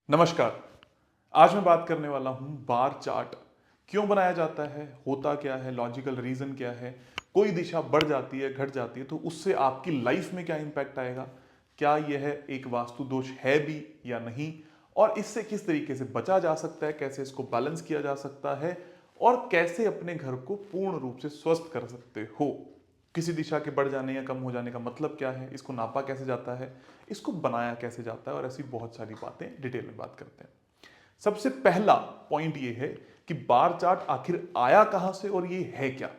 नमस्कार। आज मैं बात करने वाला हूं बार चार्ट क्यों बनाया जाता है, होता क्या है, लॉजिकल रीजन क्या है, कोई दिशा बढ़ जाती है घट जाती है तो उससे आपकी लाइफ में क्या इंपैक्ट आएगा, क्या यह एक वास्तु दोष है भी या नहीं, और इससे किस तरीके से बचा जा सकता है, कैसे इसको बैलेंस किया जा सकता है और कैसे अपने घर को पूर्ण रूप से स्वस्थ कर सकते हो। किसी दिशा के बढ़ जाने या कम हो जाने का मतलब क्या है, इसको नापा कैसे जाता है, इसको बनाया कैसे जाता है, और ऐसी बहुत सारी बातें डिटेल में बात करते हैं। सबसे पहला पॉइंट ये है कि बार चार्ट आखिर आया कहां से और ये है क्या।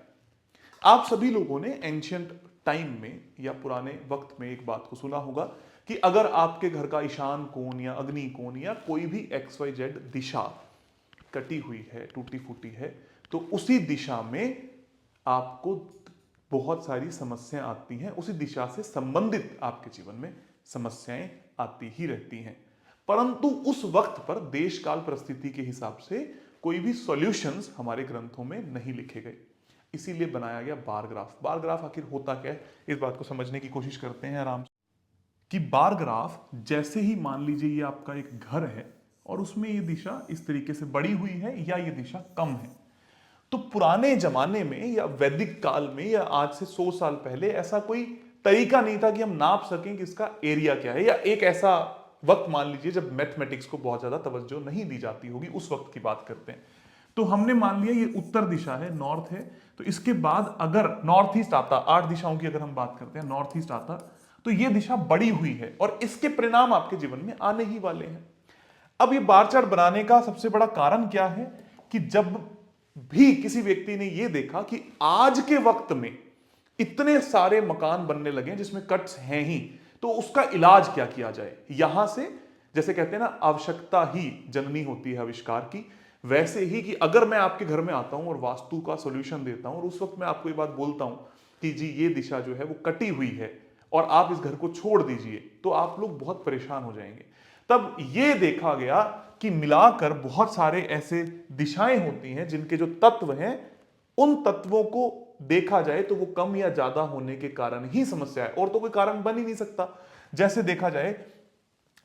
आप सभी लोगों ने एंशियंट टाइम में या पुराने वक्त में एक बात को सुना होगा कि अगर आपके घर का ईशान कोण या अग्नि कोण या कोई भी एक्स वाई जेड दिशा कटी हुई है, टूटी फूटी है, तो उसी दिशा में आपको बहुत सारी समस्याएं आती हैं, उसी दिशा से संबंधित आपके जीवन में समस्याएं आती ही रहती हैं। परंतु उस वक्त पर देश काल परिस्थिति के हिसाब से कोई भी सॉल्यूशंस हमारे ग्रंथों में नहीं लिखे गए, इसीलिए बनाया गया बार ग्राफ। बार ग्राफ आखिर होता क्या है, इस बात को समझने की कोशिश करते हैं आराम से। कि बार ग्राफ जैसे ही मान लीजिए ये आपका एक घर है और उसमें ये दिशा इस तरीके से बढ़ी हुई है या ये दिशा कम है, तो पुराने जमाने में या वैदिक काल में या आज से 100 साल पहले ऐसा कोई तरीका नहीं था कि हम नाप सकें कि इसका एरिया क्या है, या एक ऐसा वक्त मान लीजिए जब मैथमेटिक्स को बहुत ज्यादा तवज्जो नहीं दी जाती होगी, उस वक्त की बात करते हैं। तो हमने मान लिया ये उत्तर दिशा है, नॉर्थ है, तो इसके बाद अगर नॉर्थ ईस्ट आता, 8 दिशाओं की अगर हम बात करते हैं, नॉर्थ ईस्ट आता, तो ये दिशा बड़ी हुई है और इसके परिणाम आपके जीवन में आने ही वाले हैं। अब ये बार चार्ट बनाने का सबसे बड़ा कारण क्या है कि जब भी किसी व्यक्ति ने यह देखा कि आज के वक्त में इतने सारे मकान बनने लगे जिसमें कट्स हैं ही, तो उसका इलाज क्या किया जाए। यहां से जैसे कहते हैं ना, आवश्यकता ही जननी होती है आविष्कार की, वैसे ही कि अगर मैं आपके घर में आता हूं और वास्तु का सॉल्यूशन देता हूं और उस वक्त मैं आपको ये बात बोलता हूं कि जी ये दिशा जो है वो कटी हुई है और आप इस घर को छोड़ दीजिए, तो आप लोग बहुत परेशान हो जाएंगे। तब यह देखा गया कि मिलाकर बहुत सारे ऐसे दिशाएं होती हैं जिनके जो तत्व हैं, उन तत्वों को देखा जाए तो वो कम या ज्यादा होने के कारण ही समस्या है, और तो कोई कारण बन ही नहीं सकता। जैसे देखा जाए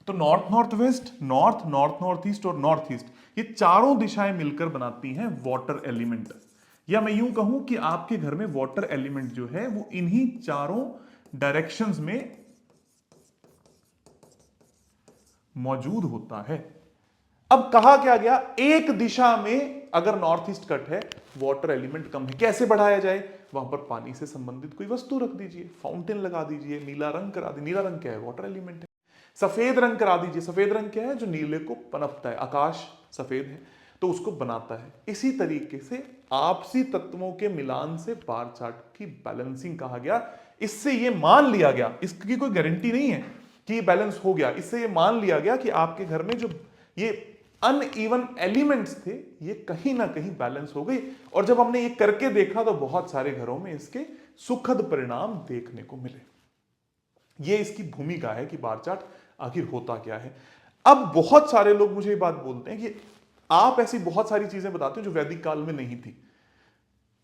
तो north north west, north north north east और नॉर्थ ईस्ट, ये चारों दिशाएं मिलकर बनाती हैं वाटर एलिमेंट। या मैं यूं कहूं कि आपके घर में वाटर एलिमेंट जो है वो इन्हीं चारों डायरेक्शंस में मौजूद होता है। अब कहा क्या गया, एक दिशा में अगर नॉर्थ ईस्ट कट है, वाटर एलिमेंट कम है, कैसे बढ़ाया जाए, वहां पर पानी से संबंधित कोई वस्तु रख दीजिए, फाउंटेन लगा दीजिए, नीला रंग करा दीजिए। नीला रंग क्या है, वाटर एलिमेंट है। सफेद रंग करा दीजिए। सफेद रंग क्या है, जो नीले को पनपता है, आकाश सफेद है तो उसको बनाता है। इसी तरीके से आपसी तत्वों के मिलान से बार चार्ट की बैलेंसिंग कहा गया। इससे यह मान लिया गया, इसकी कोई गारंटी नहीं है कि ये बैलेंस हो गया, इससे यह मान लिया गया कि आपके घर में जो ये अनइवन एलिमेंट्स थे ये कहीं ना कहीं बैलेंस हो गई। और जब हमने ये करके देखा तो बहुत सारे घरों में इसके सुखद परिणाम देखने को मिले। ये इसकी भूमिका है कि बार चार्ट आखिर होता क्या है। अब बहुत सारे लोग मुझे ये बात बोलते हैं कि आप ऐसी बहुत सारी चीजें बताते हो जो वैदिक काल में नहीं थी।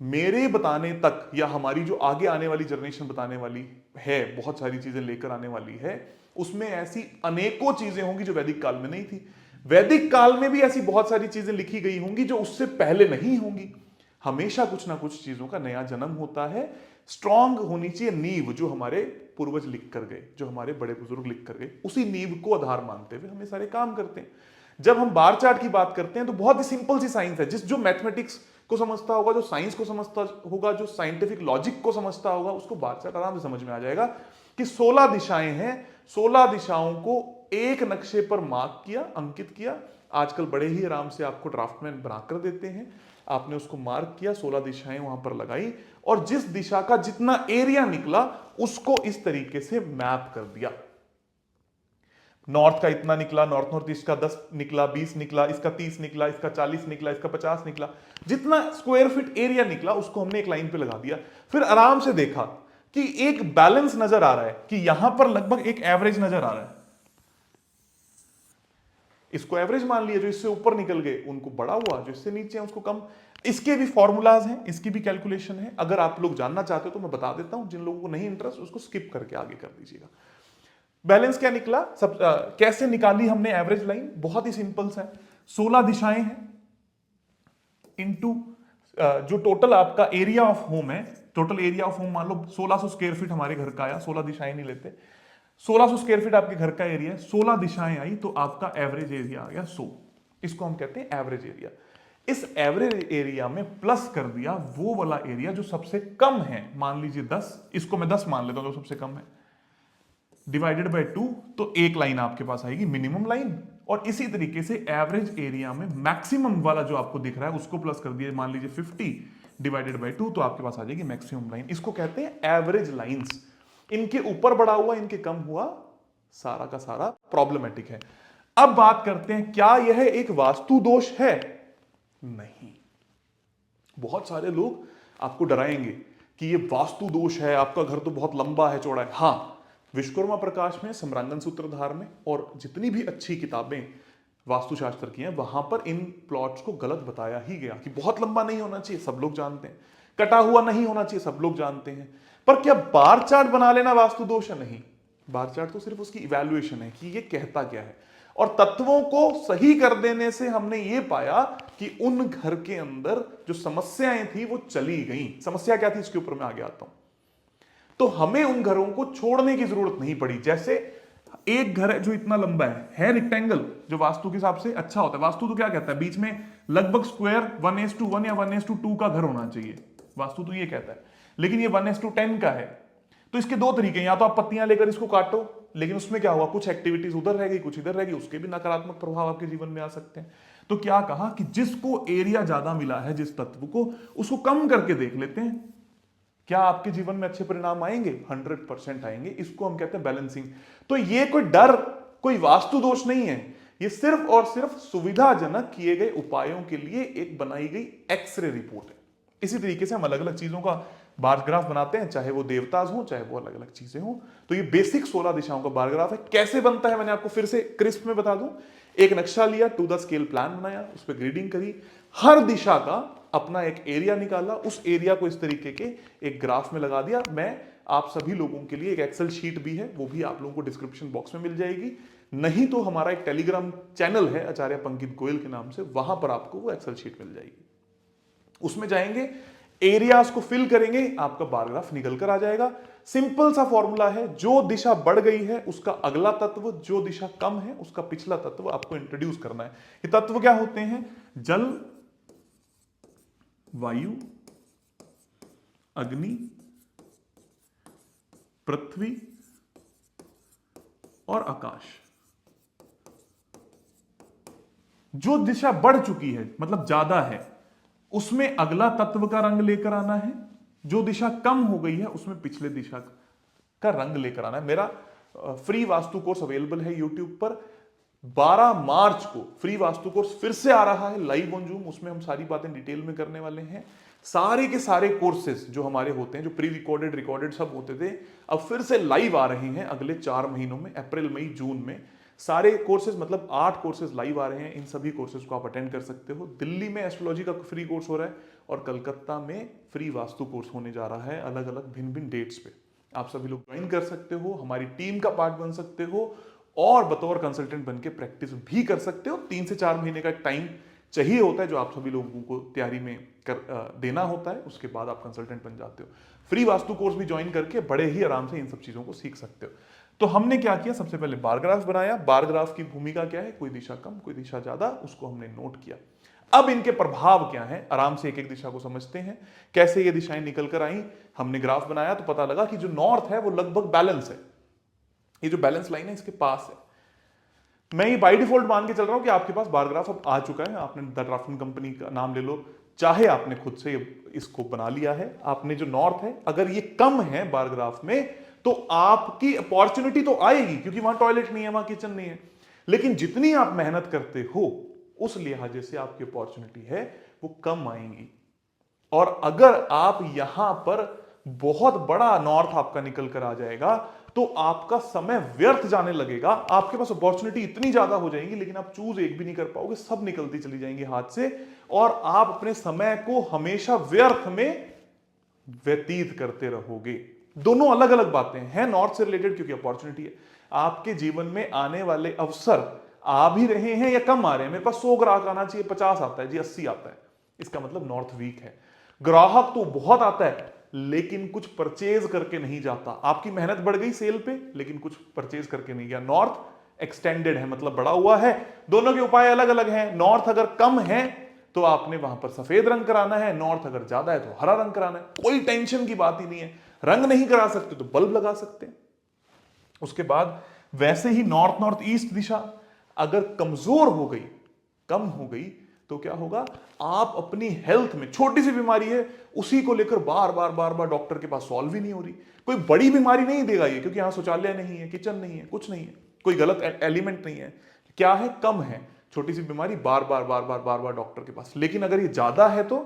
मेरे बताने तक या हमारी जो आगे आने वाली जनरेशन बताने वाली है, बहुत सारी चीजें लेकर आने वाली है, उसमें ऐसी अनेकों चीजें होंगी जो वैदिक काल में नहीं थी। वैदिक काल में भी ऐसी बहुत सारी चीजें लिखी गई होंगी जो उससे पहले नहीं होंगी। हमेशा कुछ ना कुछ चीजों का नया जन्म होता है। स्ट्रांग होनी चाहिए नींव, जो हमारे पूर्वज लिख कर गए, जो हमारे बड़े बुजुर्ग लिख कर गए, उसी नींव को आधार मानते हुए हमें सारे काम करते हैं। जब हम बार चार्ट की बात करते हैं तो बहुत ही सिंपल सी साइंस है, जो मैथमेटिक्स को समझता होगा, जो साइंस को समझता होगा, जो साइंटिफिक लॉजिक को समझता होगा, उसको बार चार्ट आराम से समझ में आ जाएगा कि 16 दिशाएं हैं। 16 दिशाओं को एक नक्शे पर मार्क किया, अंकित किया। आजकल बड़े ही आराम से आपको ड्राफ्टमैन बनाकर देते हैं। आपने उसको मार्क किया, 16 दिशाएं वहां पर लगाई, और जिस दिशा का जितना एरिया निकला उसको इस तरीके से मैप कर दिया। नॉर्थ का इतना निकला, नॉर्थ नॉर्थ ईस्ट का 10 निकला, 20 निकला, इसका 30 निकला, इसका 40 निकला, इसका 50 निकला। जितना स्क्वायर फीट एरिया निकला उसको हमने एक लाइन पे लगा दिया। फिर आराम से देखा कि एक बैलेंस नजर आ रहा है, कि यहां पर लगभग एक एवरेज नजर आ रहा है। इसको एवरेज मान लिया, जो इससे ऊपर निकल गए उनको बड़ा हुआ, जो इससे नीचे है उसको कम। इसके भी फॉर्मूलाज हैं, इसकी भी कैलकुलेशन है। अगर आप लोग जानना चाहते हो तो मैं बता देता हूं, जिन लोगों को नहीं इंटरेस्ट उसको स्किप करके आगे कर दीजिएगा। बैलेंस क्या निकला? कैसे निकाली हमने एवरेज लाइन? बहुत ही सिंपल सा है। 16 दिशाएं हैं इनटू जो टोटल आपका एरिया ऑफ होम है, टोटल एरिया ऑफ होम मान लो 1600 स्क्वायर फीट हमारे घर का आया, 16 दिशाएं नहीं लेते, 1600 स्क्वायर फीट आपके घर का एरिया है, 16 दिशाएं आई तो आपका एवरेज एरिया आ गया 100। इसको हम कहते हैं एवरेज एरिया। इस एवरेज एरिया में प्लस कर दिया वो वाला एरिया जो सबसे कम है, मान लीजिए 10, इसको मैं 10 मान लेता हूं जो सबसे कम है, डिवाइडेड बाय 2, तो एक लाइन आपके पास आएगी मिनिमम लाइन। और इसी तरीके से एवरेज एरिया में मैक्सिमम वाला जो आपको दिख रहा है उसको प्लस कर दिया, मान लीजिए 50 डिवाइडेड बाय 2, तो आपके पास आ जाएगी मैक्सिमम लाइन। इसको कहते हैं एवरेज लाइंस। इनके ऊपर बढ़ा हुआ, इनके कम हुआ, सारा का सारा प्रॉब्लमेटिक है। अब बात करते हैं क्या यह एक वास्तु दोष है? नहीं। बहुत सारे लोग आपको डराएंगे कि ये वास्तु दोष है, आपका घर तो बहुत लंबा है, चौड़ा है। हाँ, विश्वकर्मा प्रकाश में, सम्रांगण सूत्रधार में और जितनी भी अच्छी किताबें वास्तुशास्त्र की हैं वहां पर इन प्लॉट्स को गलत बताया ही गया कि बहुत लंबा नहीं होना चाहिए, सब लोग जानते हैं, कटा हुआ नहीं होना चाहिए, सब लोग जानते हैं। पर क्या बार चार्ट बना लेना वास्तु दोष है? नहीं। बार चार्ट तो सिर्फ उसकी इवैल्यूएशन है कि ये कहता क्या है, और तत्वों को सही कर देने से हमने ये पाया कि उन घर के अंदर जो समस्याएं थी वो चली गई। समस्या क्या थी इसके ऊपर मैं आगे आता हूं। तो हमें उन घरों को छोड़ने की जरूरत नहीं पड़ी। जैसे एक घर है जो इतना लंबा है रेक्टेंगल, जो वास्तु के हिसाब से अच्छा होता है। वास्तु तो क्या कहता है, बीच में लगभग स्क्वायर 1:1 या 1:2 का घर होना चाहिए, वास्तु तो ये कहता है। लेकिन ये 1:10 का है, तो इसके दो तरीके हैं, या तो आप पत्तियां लेकर इसको काटो, लेकिन उसमें क्या हुआ, कुछ एक्टिविटीज उधर रह गई, कुछ इधर रह गई, उसके भी नकारात्मक प्रभाव आपके जीवन में आ सकते हैं। तो क्या कहा कि जिसको एरिया ज्यादा मिला है, जिस तत्व को, उसको कम करके देख लेते हैं, क्या आपके जीवन में अच्छे परिणाम आएंगे? 100% आएंगे। इसको हम कहते हैं बैलेंसिंग। तो ये कोई डर, कोई वास्तु दोष नहीं है, ये सिर्फ और सिर्फ सुविधाजनक किए गए उपायों के लिए एक बनाई गई एक्सरे रिपोर्ट है। इसी तरीके से हम अलग अलग चीजों का बार ग्राफ बनाते हैं, चाहे वो देवताज हो, चाहे वो अलग अलग चीजें हो। तो ये बेसिक 16 दिशाओं का बार ग्राफ है। कैसे बनता है मैंने आपको फिर से क्रिस्प में बता दूं। एक नक्शा लिया, टू द स्केल प्लान बनाया, उस पर ग्रीडिंग करी, हर दिशा का अपना एक एरिया निकाला, उस एरिया को इस तरीके के एक ग्राफ में लगा दिया। मैं आप सभी लोगों के लिए एक एक्सेल शीट भी है, वो भी आप लोगों को डिस्क्रिप्शन बॉक्स में मिल जाएगी। नहीं तो हमारा एक टेलीग्राम चैनल है आचार्य पंकित गोयल के नाम से, वहां पर आपको वो एक्सेल शीट मिल जाएगी। उसमें जाएंगे, एरियाज को फिल करेंगे, आपका बार ग्राफ निकल कर आ जाएगा। सिंपल सा फॉर्मूला है, जो दिशा बढ़ गई है उसका अगला तत्व, जो दिशा कम है उसका पिछला तत्व आपको इंट्रोड्यूस करना है। ये तत्व क्या होते हैं? जल, वायु, अग्नि, पृथ्वी और आकाश। जो दिशा बढ़ चुकी है, मतलब ज्यादा है, उसमें अगला तत्व का रंग लेकर आना है। जो दिशा कम हो गई है उसमें पिछले दिशा का रंग लेकर आना है। मेरा फ्री वास्तु कोर्स अवेलेबल है यूट्यूब पर। 12 मार्च को फ्री वास्तु कोर्स फिर से आ रहा है लाइव ऑन जूम। उसमें हम सारी बातें डिटेल में करने वाले हैं। सारे के सारे कोर्सेज जो हमारे होते हैं, जो प्री रिकॉर्डेड, रिकॉर्डेड सब होते थे, अब फिर से लाइव आ रहे हैं अगले 4 महीनों में, अप्रैल, मई, जून में। सारे कोर्सेज, मतलब 8 कोर्सेज लाइव आ रहे हैं। इन सभी कोर्सेज को आप अटेंड कर सकते हो। दिल्ली में एस्ट्रोलॉजी का फ्री कोर्स हो रहा है और कलकत्ता में फ्री वास्तु कोर्स होने जा रहा है, अलग अलग भिन्न भिन्न डेट्स पे। आप सभी लोग ज्वाइन कर सकते हो, हमारी टीम का पार्ट बन सकते हो और बतौर कंसल्टेंट बन के प्रैक्टिस भी कर सकते हो। 3 से 4 महीने का टाइम चाहिए होता है जो आप सभी लोगों को तैयारी में देना होता है। उसके बाद आप कंसल्टेंट बन जाते हो। फ्री वास्तु कोर्स भी ज्वाइन करके बड़े ही आराम से इन सब चीजों को सीख सकते हो। तो हमने क्या किया, सबसे पहले बार ग्राफ बनाया। बार ग्राफ की भूमिका क्या है, कोई दिशा कम, कोई दिशा ज्यादा, उसको हमने नोट किया। अब इनके प्रभाव क्या है, आराम से एक एक दिशा को समझते हैं। कैसे ये दिशाएं निकल कर आई, हमने ग्राफ बनाया तो पता लगा कि जो नॉर्थ है वो लगभग बैलेंस है। ये जो बैलेंस लाइन है इसके पास है। मैं ये बाय डिफॉल्ट मान के चल रहा हूं कि आपके पास बार ग्राफ अब आ चुका है। आपने द ड्राफ्टिंग कंपनी का नाम ले लो, चाहे आपने खुद से इसको बना लिया है। आपने जो नॉर्थ है, अगर ये कम है बार ग्राफ में, तो आपकी अपॉर्चुनिटी तो आएगी, क्योंकि वहां टॉयलेट नहीं है, वहां किचन नहीं है। लेकिन जितनी आप मेहनत करते हो उस लिहाजे से आपकी अपॉर्चुनिटी है वो कम आएंगी। और अगर आप यहां पर बहुत बड़ा नॉर्थ आपका निकल कर आ जाएगा तो आपका समय व्यर्थ जाने लगेगा। आपके पास अपॉर्चुनिटी इतनी ज्यादा हो जाएगी लेकिन आप चूज एक भी नहीं कर पाओगे, सब निकलती चली जाएंगी हाथ से, और आप अपने समय को हमेशा व्यर्थ में व्यतीत करते रहोगे। दोनों अलग अलग बातें हैं, नॉर्थ से रिलेटेड क्योंकि अपॉर्चुनिटी है। आपके जीवन में आने वाले अवसर आ भी रहे हैं या कम आ रहे हैं। मेरे पास 100 ग्राहक आना चाहिए, 50 आता है जी, 80 आता है, इसका मतलब नॉर्थ वीक है। ग्राहक तो बहुत आता है लेकिन कुछ परचेज करके नहीं जाता। आपकी मेहनत बढ़ गई सेल पे लेकिन कुछ परचेज करके नहीं गया। नॉर्थ एक्सटेंडेड है, मतलब बड़ा हुआ है। दोनों के उपाय अलग अलग हैं। नॉर्थ अगर कम है तो आपने वहां पर सफेद रंग कराना है, नॉर्थ अगर ज्यादा है तो हरा रंग कराना है। कोई टेंशन की बात ही नहीं है। रंग नहीं करा सकते तो बल्ब लगा सकते हैं। उसके बाद वैसे ही नॉर्थ नॉर्थ ईस्ट दिशा अगर कमजोर हो गई, कम हो गई, तो क्या होगा, आप अपनी हेल्थ में छोटी सी बीमारी है उसी को लेकर बार बार बार बार डॉक्टर के पास सॉल्व ही नहीं हो रही। कोई बड़ी बीमारी नहीं देगा ये, क्योंकि यहां शौचालय नहीं है, किचन नहीं है, कुछ नहीं है, कोई गलत एलिमेंट नहीं है। क्या है, कम है, छोटी सी बीमारी, बार बार बार बार बार बार डॉक्टर के पास। लेकिन अगर ये ज्यादा है तो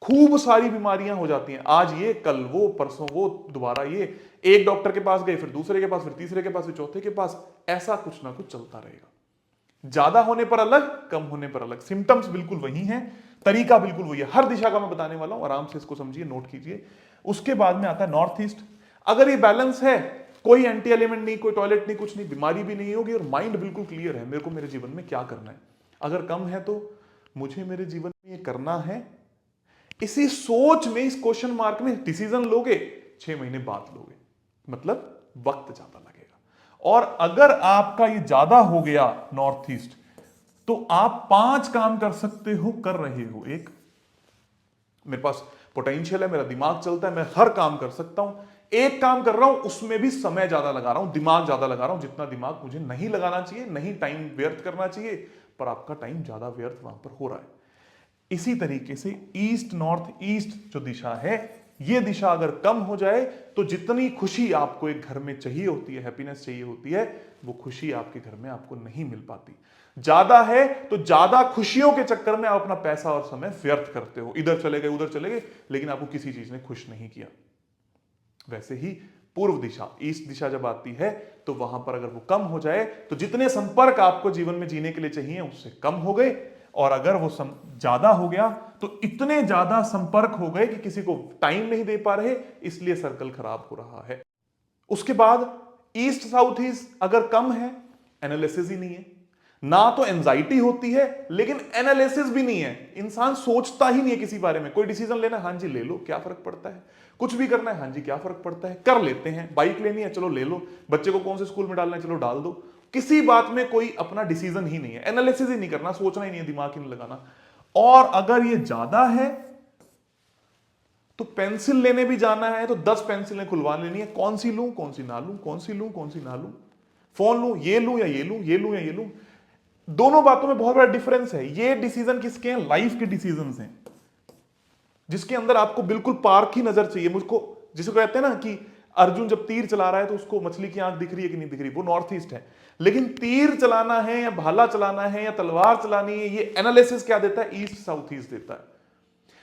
खूब सारी बीमारियां हो जाती हैं। आज ये, कल वो, परसों वो, दोबारा ये, एक डॉक्टर के पास गए, फिर दूसरे के पास, फिर तीसरे के पास, फिर चौथे के पास, ऐसा कुछ ना कुछ चलता रहेगा। ज्यादा होने पर अलग, कम होने पर अलग। सिम्टम्स बिल्कुल वही हैं, तरीका बिल्कुल वही है। हर दिशा का मैं बताने वाला हूं, आराम से इसको समझिए, नोट कीजिए। उसके बाद में आता है नॉर्थ ईस्ट। अगर ये बैलेंस है, कोई एंटी एलिमेंट नहीं, कोई टॉयलेट नहीं, कुछ नहीं, बीमारी भी नहीं होगी और माइंड बिल्कुल क्लियर है, मेरे को मेरे जीवन में क्या करना है। अगर कम है तो मुझे मेरे जीवन में ये करना है, इसी सोच में, इस क्वेश्चन मार्क में डिसीजन लोगे, 6 महीने बाद लोगे, मतलब वक्त ज्यादा लगेगा। और अगर आपका ये ज्यादा हो गया नॉर्थ ईस्ट, तो आप 5 काम कर सकते हो, कर रहे हो। एक, मेरे पास पोटेंशियल है, मेरा दिमाग चलता है, मैं हर काम कर सकता हूं। एक काम कर रहा हूं, उसमें भी समय ज्यादा लगा रहा हूं, दिमाग ज्यादा लगा रहा हूं, जितना दिमाग मुझे नहीं लगाना चाहिए, नहीं टाइम व्यर्थ करना चाहिए, पर आपका टाइम ज्यादा व्यर्थ वहां पर हो रहा है। इसी तरीके से ईस्ट नॉर्थ ईस्ट जो दिशा है, ये दिशा अगर कम हो जाए तो जितनी खुशी आपको एक घर में चाहिए होती है, हैप्पीनेस चाहिए होती है, वो खुशी आपके घर में आपको नहीं मिल पाती। ज्यादा है तो ज्यादा खुशियों के चक्कर में आप अपना पैसा और समय व्यर्थ करते हो, इधर चले गए उधर चले गए, लेकिन आपको किसी चीज ने खुश नहीं किया। वैसे ही पूर्व दिशा, ईस्ट दिशा जब आती है तो वहां पर अगर वो कम हो जाए तो जितने संपर्क आपको जीवन में जीने के लिए चाहिए उससे कम हो गए, और अगर वो ज्यादा हो गया तो इतने ज्यादा संपर्क हो गए कि किसी को टाइम नहीं दे पा रहे, इसलिए सर्कल खराब हो रहा है। उसके बाद ईस्ट साउथ ईस्ट अगर कम है, एनालिसिस ही नहीं है, ना तो एंजाइटी होती है लेकिन एनालिसिस भी नहीं है। इंसान सोचता ही नहीं है किसी बारे में। कोई डिसीजन लेना है, हाँ जी ले लो, क्या फर्क पड़ता है। कुछ भी करना है, हाँ जी क्या फर्क पड़ता है, कर लेते हैं। बाइक लेनी है, चलो ले लो। बच्चे को कौन से स्कूल में डालना है, चलो डाल दो। किसी बात में कोई अपना डिसीजन ही नहीं है, एनालिसिस ही नहीं करना, सोचना ही नहीं है, दिमाग ही नहीं लगाना। और अगर ये ज्यादा है तो पेंसिल लेने भी जाना है तो 10 पेंसिलें खुलवा लेनी है, कौन सी लूं कौन सी ना लूं, कौन सी लूं कौन सी ना लूं, फोन लूं ये लूं या ये लूं, ये लूं या ये लूं। दोनों बातों में बहुत बड़ा डिफरेंस है। ये डिसीजन किसके हैं, लाइफ के डिसीजन हैं, जिसके अंदर आपको बिल्कुल पार्क ही नजर चाहिए। मुझको जिसको कहते हैं ना कि अर्जुन जब तीर चला रहा है तो उसको मछली की आंख दिख रही है कि नहीं दिख रही, वो नॉर्थ ईस्ट है। लेकिन तीर चलाना है या भाला चलाना है या तलवार चलानी है, ये एनालिसिस क्या देता है, ईस्ट साउथ ईस्ट देता है।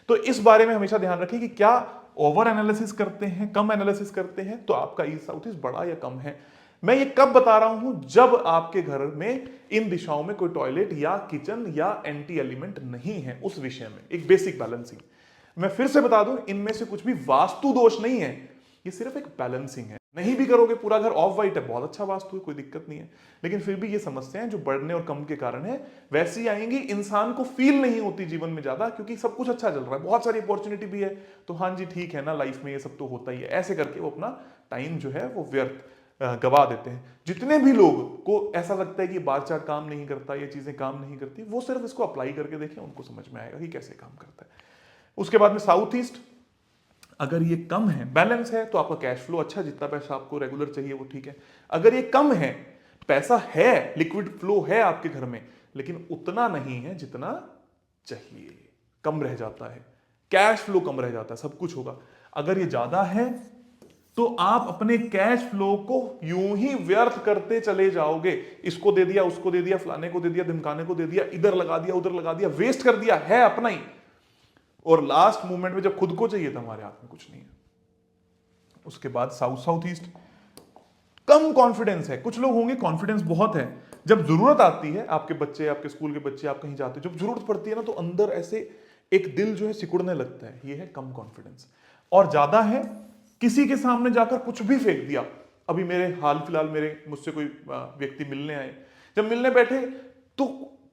तो इस बारे में हमेशा ध्यान रखें कि क्या ओवर एनालिसिस करते हैं, कम एनालिसिस करते हैं, तो आपका ईस्ट साउथ ईस्ट बड़ा या कम है। मैं ये कब बता रहा हूं, जब आपके घर में इन दिशाओं में कोई टॉयलेट या किचन या एंटी एलिमेंट नहीं है, उस विषय में एक बेसिक बैलेंसिंग। मैं फिर से बता दूं, इनमें से कुछ भी वास्तु दोष नहीं है, ये सिर्फ एक बैलेंसिंग है। नहीं भी करोगे, पूरा घर ऑफ वाइट है, बहुत अच्छा वास्तु है, कोई दिक्कत नहीं है, लेकिन फिर भी ये समस्याएं जो बढ़ने और कम के कारण है वैसी आएंगी। इंसान को फील नहीं होती जीवन में ज्यादा, क्योंकि सब कुछ अच्छा चल रहा है, बहुत सारी अपॉर्चुनिटी भी है, तो हाँ जी ठीक है ना, लाइफ में ये सब तो होता ही है। ऐसे करके वो अपना टाइम जो है वो व्यर्थ गवा देते हैं। जितने भी लोग को ऐसा लगता है कि बार चार्ट काम नहीं करता, ये चीजें काम नहीं करती, वो सिर्फ इसको अप्लाई करके देखें, उनको समझ में आएगा कि कैसे काम करता है। उसके बाद में साउथ ईस्ट, अगर ये कम है, बैलेंस है, तो आपका कैश फ्लो अच्छा, जितना पैसा आपको रेगुलर चाहिए वो ठीक है। अगर ये कम है, पैसा है, लिक्विड फ्लो है आपके घर में, लेकिन उतना नहीं है जितना चाहिए, कम रह जाता है, कैश फ्लो कम रह जाता है, सब कुछ होगा। अगर ये ज्यादा है तो आप अपने कैश फ्लो को यूं ही व्यर्थ करते चले जाओगे। इसको दे दिया, उसको दे दिया, फलाने को दे दिया, धमकाने को दे दिया, इधर लगा दिया, उधर लगा दिया, वेस्ट कर दिया है अपना ही, और लास्ट मोमेंट में जब खुद को चाहिए तो हमारे हाथ में कुछ नहीं है। उसके बाद साउथ साउथ ईस्ट, कम कॉन्फिडेंस है। कुछ लोग होंगे कॉन्फिडेंस बहुत है, जब जरूरत आती है, आपके बच्चे, आपके स्कूल के बच्चे, आप कहीं जाते हो, जब जरूरत पड़ती है ना, तो अंदर ऐसे एक दिल जो है सिकुड़ने लगता है, ये है कम कॉन्फिडेंस। और ज्यादा है, किसी के सामने जाकर कुछ भी फेंक दिया, अभी मेरे हाल फिलहाल मेरे मुझसे कोई व्यक्ति मिलने आए, जब मिलने बैठे तो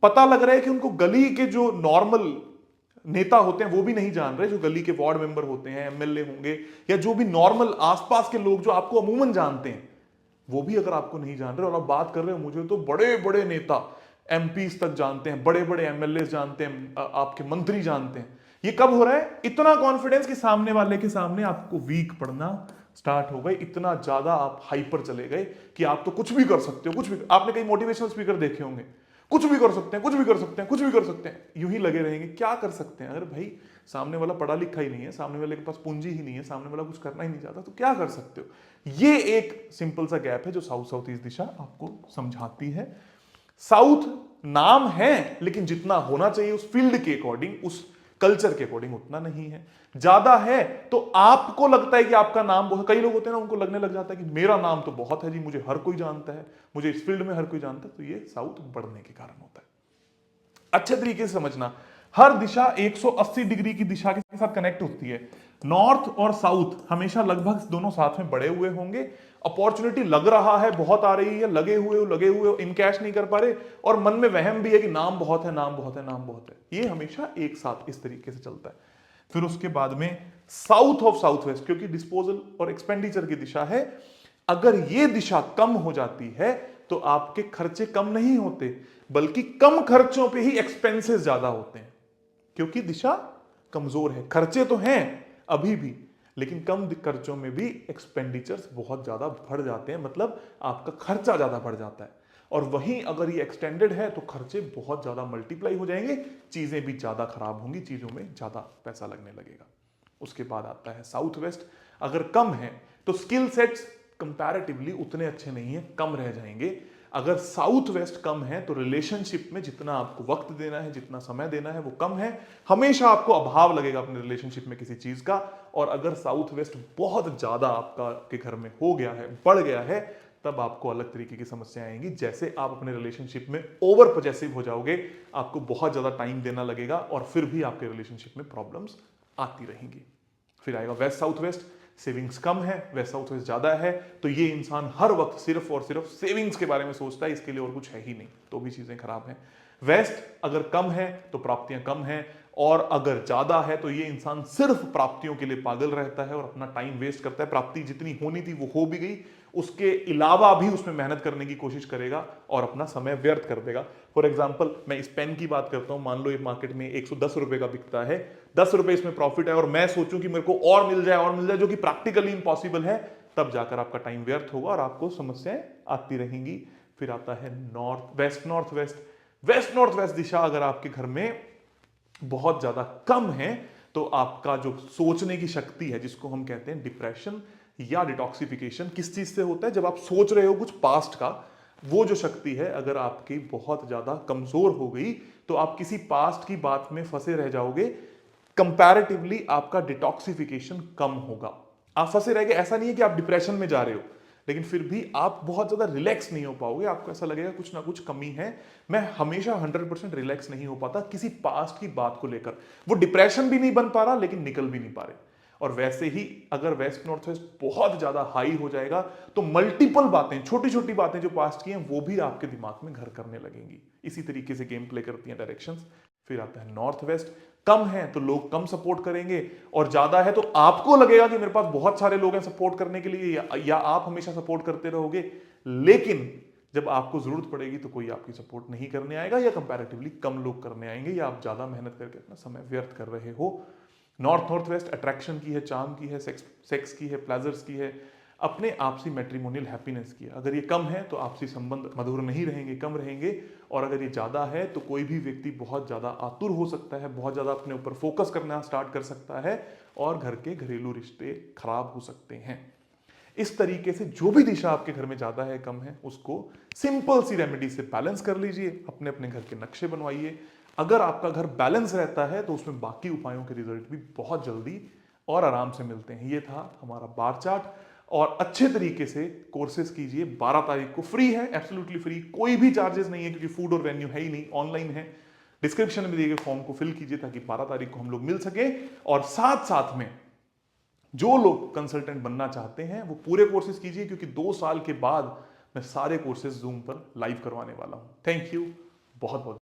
पता लग रहा है कि उनको गली के जो नॉर्मल नेता होते हैं वो भी नहीं जान रहे, जो गली के वार्ड मेंबर होते हैं, एमएलए होंगे, या जो भी नॉर्मल आसपास के लोग जो आपको अमूमन जानते हैं, वो भी अगर आपको नहीं जान रहे और आप बात कर रहे हो मुझे तो बड़े बड़े नेता एमपीज तक जानते हैं, बड़े बड़े एमएलए जानते हैं, आपके मंत्री जानते हैं। ये कब हो रहा है? इतना कॉन्फिडेंस कि सामने वाले के सामने आपको वीक पड़ना स्टार्ट हो गए, इतना ज्यादा आप हाइपर चले गए कि आप तो कुछ भी कर सकते हो, कुछ भी। आपने कई मोटिवेशनल स्पीकर देखे होंगे, कुछ भी कर सकते हैं, कुछ भी कर सकते हैं, कुछ भी कर सकते हैं, यूं ही लगे रहेंगे। क्या कर सकते हैं? अरे भाई सामने वाला पढ़ा लिखा ही नहीं है, सामने वाले के पास पूंजी ही नहीं है, सामने वाला कुछ करना ही नहीं चाहता, तो क्या कर सकते हो? ये एक सिंपल सा गैप है जो साउथ साउथ ईस्ट दिशा आपको समझाती है। साउथ नाम है, लेकिन जितना होना चाहिए उस फील्ड के अकॉर्डिंग, उस कल्चर के अकॉर्डिंग उतना नहीं है। ज्यादा है तो आपको लगता है कि आपका नाम बहुत, कई लोग होते हैं ना, उनको लगने लग जाता है कि मेरा नाम तो बहुत है जी, मुझे हर कोई जानता है, मुझे इस फील्ड में हर कोई जानता है, तो ये साउथ बढ़ने के कारण होता है। अच्छे तरीके से समझना, हर दिशा 180 डिग्री की दिशा के साथ कनेक्ट होती है। नॉर्थ और साउथ हमेशा लगभग दोनों साथ में बढ़े हुए होंगे। अपॉर्चुनिटी लग रहा है बहुत आ रही है, लगे हुए हो, इनकैश नहीं कर पा रहे, और मन में वहम भी है कि नाम बहुत है, नाम बहुत है, नाम बहुत है। ये हमेशा एक साथ इस तरीके से चलता है। फिर उसके बाद में साउथ ऑफ साउथ वेस्ट, क्योंकि डिस्पोजल और एक्सपेंडिचर की दिशा है, अगर ये दिशा कम हो जाती है तो आपके खर्चे कम नहीं होते, बल्कि कम खर्चों पे ही एक्सपेंसेस ज्यादा होते हैं, क्योंकि दिशा कमजोर है। खर्चे तो हैं अभी भी, लेकिन कम खर्चों में भी एक्सपेंडिचर्स बहुत ज्यादा बढ़ जाते हैं, मतलब आपका खर्चा ज्यादा बढ़ जाता है। और वहीं अगर ये एक्सटेंडेड है तो खर्चे बहुत ज्यादा मल्टीप्लाई हो जाएंगे, चीजें भी ज्यादा खराब होंगी, चीजों में ज्यादा पैसा लगने लगेगा। उसके बाद आता है साउथ वेस्ट। अगर कम है तो स्किल सेट्स कंपैरेटिवली उतने अच्छे नहीं है, कम रह जाएंगे। अगर साउथ वेस्ट कम है तो रिलेशनशिप में जितना आपको वक्त देना है, जितना समय देना है, वो कम है, हमेशा आपको अभाव लगेगा अपने रिलेशनशिप में किसी चीज का। और अगर साउथ वेस्ट बहुत ज्यादा आपका के घर में हो गया है, बढ़ गया है, तब आपको अलग तरीके की समस्याएं आएंगी। जैसे आप अपने रिलेशनशिप में ओवर पॉजेसिव हो जाओगे, आपको बहुत ज्यादा टाइम देना लगेगा, और फिर भी आपके रिलेशनशिप में प्रॉब्लम्स आती रहेंगी। फिर आएगा वेस्ट साउथ वेस्ट। सेविंग्स कम है, वेस्ट साउथ वेस्ट ज्यादा है, तो ये इंसान हर वक्त सिर्फ और सिर्फ सेविंग्स के बारे में सोचता है, इसके लिए और कुछ है ही नहीं, तो भी चीजें खराब हैं। वेस्ट अगर कम है तो प्राप्तियां कम है, और अगर ज्यादा है तो ये इंसान सिर्फ प्राप्तियों के लिए पागल रहता है और अपना टाइम वेस्ट करता है। प्राप्ति जितनी होनी थी वो हो भी गई, उसके अलावा भी उसमें मेहनत करने की कोशिश करेगा और अपना समय व्यर्थ कर देगा। फॉर एग्जाम्पल मैं इस पेन की बात करता हूं, मान लो ये मार्केट में 110 रुपए का बिकता है, 10 रुपए इसमें प्रॉफिट है, और मैं सोचूं कि मेरे को और मिल जाए, जो कि प्रैक्टिकली इम्पॉसिबल है, तब जाकर आपका टाइम व्यर्थ होगा और आपको समस्याएं आती रहेंगी। फिर आता है north west north west. West north west दिशा अगर आपके घर में बहुत ज्यादा कम है तो आपका जो सोचने की शक्ति है, जिसको हम कहते हैं डिप्रेशन या डिटॉक्सिफिकेशन, किस चीज से होता है? जब आप सोच रहे हो कुछ पास्ट का, वो जो शक्ति है अगर आपकी बहुत ज्यादा कमजोर हो गई तो आप किसी पास्ट की बात में फंसे रह जाओगे। कंपैरेटिवली आपका डिटॉक्सिफिकेशन कम होगा। आप फंसे रह गए, ऐसा नहीं है कि आप डिप्रेशन में जा रहे हो, लेकिन फिर भी आप बहुत ज्यादा रिलैक्स नहीं हो पाओगे, आपको ऐसा लगेगा कुछ ना कुछ कमी है। मैं हमेशा 100% रिलैक्स नहीं हो पाता किसी पास्ट की बात को लेकर, वो डिप्रेशन भी नहीं बन पा रहा लेकिन निकल भी नहीं पा रहे। और वैसे ही अगर वेस्ट नॉर्थ वेस्ट बहुत ज्यादा हाई हो जाएगा तो मल्टीपल बातें, छोटी छोटी बातें जो पास्ट की हैं वो भी आपके दिमाग में घर करने लगेंगी। इसी तरीके से गेम प्ले करती हैं डायरेक्शंस। फिर आता है नॉर्थ वेस्ट। कम है तो लोग कम सपोर्ट करेंगे, और ज्यादा है तो आपको लगेगा कि मेरे पास बहुत सारे लोग हैं सपोर्ट करने के लिए, या आप हमेशा सपोर्ट करते रहोगे, लेकिन जब आपको जरूरत पड़ेगी तो कोई आपकी सपोर्ट नहीं करने आएगा, या कंपैरेटिवली कम लोग करने आएंगे, या आप ज्यादा मेहनत करके अपना समय व्यर्थ कर रहे हो। नॉर्थ नॉर्थ वेस्ट अट्रैक्शन की है, चार्म की है, सेक्स की है, प्लेजर्स की है, अपने आपसी मैट्रिमोनियल हैप्पीनेस की है। अगर ये कम है तो आपसी संबंध मधुर नहीं रहेंगे, कम रहेंगे। और अगर ये ज्यादा है तो कोई भी व्यक्ति बहुत ज्यादा आतुर हो सकता है, बहुत ज्यादा अपने ऊपर फोकस करना स्टार्ट कर सकता है, और घर के घरेलू रिश्ते खराब हो सकते हैं। इस तरीके से जो भी दिशा आपके घर में ज्यादा है, कम है, उसको सिंपल सी रेमेडी से बैलेंस कर लीजिए, अपने अपने घर के नक्शे बनवाइए। अगर आपका घर बैलेंस रहता है तो उसमें बाकी उपायों के रिजल्ट भी बहुत जल्दी और आराम से मिलते हैं। ये था हमारा बार चार्ट, और अच्छे तरीके से कोर्सेज कीजिए। 12 तारीख को फ्री है, एब्सोल्युटली फ्री, कोई भी चार्जेस नहीं है, क्योंकि फूड और वेन्यू है ही नहीं, ऑनलाइन है। डिस्क्रिप्शन में दिए गए फॉर्म को फिल कीजिए ताकि 12 तारीख को हम लोग मिल सके। और साथ साथ में जो लोग कंसल्टेंट बनना चाहते हैं वो पूरे कोर्सेज कीजिए, क्योंकि 2 साल के बाद मैं सारे कोर्सेज जूम पर लाइव करवाने वाला हूं। थैंक यू बहुत बहुत।